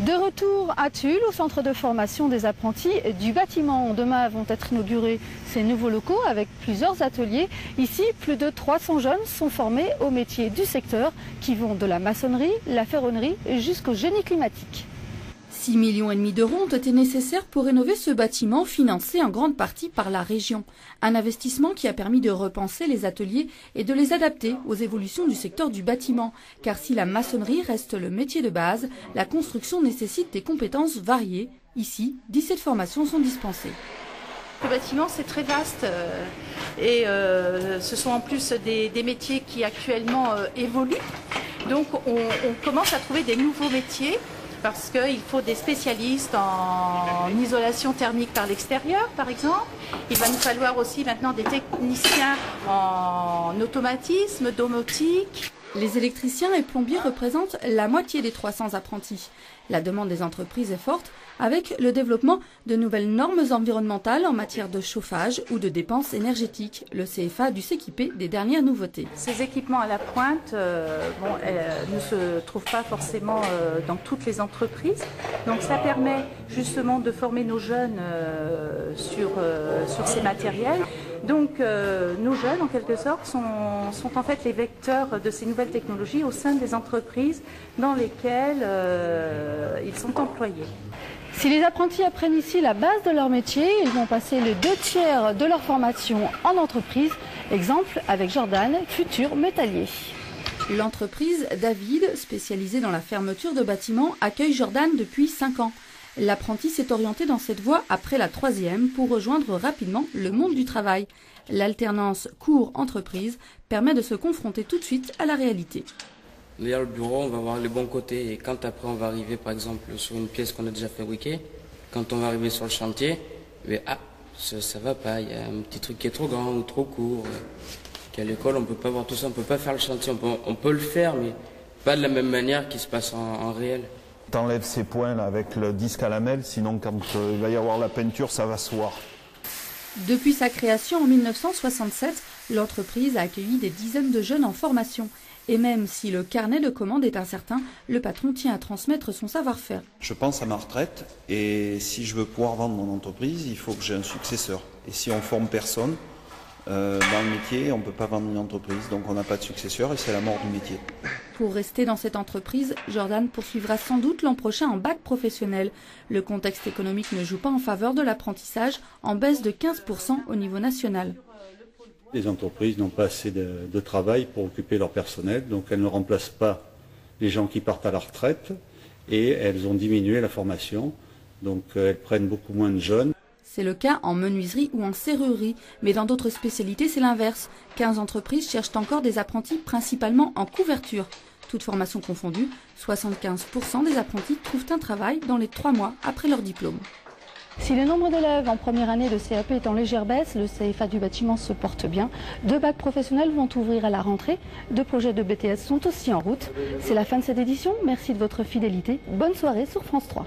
De retour à Tulle, au centre de formation des apprentis du bâtiment. Demain vont être inaugurés ces nouveaux locaux avec plusieurs ateliers. Ici, plus de 300 jeunes sont formés aux métiers du secteur qui vont de la maçonnerie, la ferronnerie jusqu'au génie climatique. 6,5 millions d'euros ont été nécessaires pour rénover ce bâtiment financé en grande partie par la région. Un investissement qui a permis de repenser les ateliers et de les adapter aux évolutions du secteur du bâtiment. Car si la maçonnerie reste le métier de base, la construction nécessite des compétences variées. Ici, 17 formations sont dispensées. Le bâtiment, c'est très vaste et ce sont en plus des métiers qui actuellement évoluent. Donc on commence à trouver des nouveaux métiers. Parce qu'il faut des spécialistes en isolation thermique par l'extérieur, par exemple. Il va nous falloir aussi maintenant des techniciens en automatisme, domotique. Les électriciens et plombiers représentent la moitié des 300 apprentis. La demande des entreprises est forte avec le développement de nouvelles normes environnementales en matière de chauffage ou de dépenses énergétiques. Le CFA a dû s'équiper des dernières nouveautés. Ces équipements à la pointe ne se trouvent pas forcément dans toutes les entreprises. Donc ça permet justement de former nos jeunes sur ces matériels. Donc nos jeunes, en quelque sorte, sont en fait les vecteurs de ces nouvelles technologies au sein des entreprises dans lesquelles ils sont employés. Si les apprentis apprennent ici la base de leur métier, ils vont passer les 2/3 de leur formation en entreprise. Exemple avec Jordan, futur métallier. L'entreprise David, spécialisée dans la fermeture de bâtiments, accueille Jordan depuis 5 ans. L'apprenti s'est orienté dans cette voie après la 3e pour rejoindre rapidement le monde du travail. L'alternance cours-entreprise permet de se confronter tout de suite à la réalité. Derrière le bureau, on va voir les bons côtés et quand après on va arriver par exemple sur une pièce qu'on a déjà fabriquée, quand on va arriver sur le chantier, ça va pas, il y a un petit truc qui est trop grand ou trop court. Qu'à l'école on peut pas voir tout ça, on peut pas faire le chantier, on peut le faire mais pas de la même manière qui se passe en réel. T'enlèves ces points là avec le disque à lamelle, sinon quand il va y avoir la peinture, ça va se voir. Depuis sa création en 1967, l'entreprise a accueilli des dizaines de jeunes en formation. Et même si le carnet de commandes est incertain, le patron tient à transmettre son savoir-faire. Je pense à ma retraite et si je veux pouvoir vendre mon entreprise, il faut que j'ai un successeur. Et si on forme personne dans le métier, on ne peut pas vendre une entreprise. Donc on n'a pas de successeur et c'est la mort du métier. Pour rester dans cette entreprise, Jordan poursuivra sans doute l'an prochain en bac professionnel. Le contexte économique ne joue pas en faveur de l'apprentissage, en baisse de 15% au niveau national. Les entreprises n'ont pas assez de travail pour occuper leur personnel, donc elles ne remplacent pas les gens qui partent à la retraite et elles ont diminué la formation, donc elles prennent beaucoup moins de jeunes. C'est le cas en menuiserie ou en serrurerie, mais dans d'autres spécialités c'est l'inverse. 15 entreprises cherchent encore des apprentis principalement en couverture. Toutes formations confondues, 75% des apprentis trouvent un travail dans les 3 mois après leur diplôme. Si le nombre d'élèves en première année de CAP est en légère baisse, le CFA du bâtiment se porte bien. 2 bacs professionnels vont ouvrir à la rentrée. 2 projets de BTS sont aussi en route. C'est la fin de cette édition. Merci de votre fidélité. Bonne soirée sur France 3.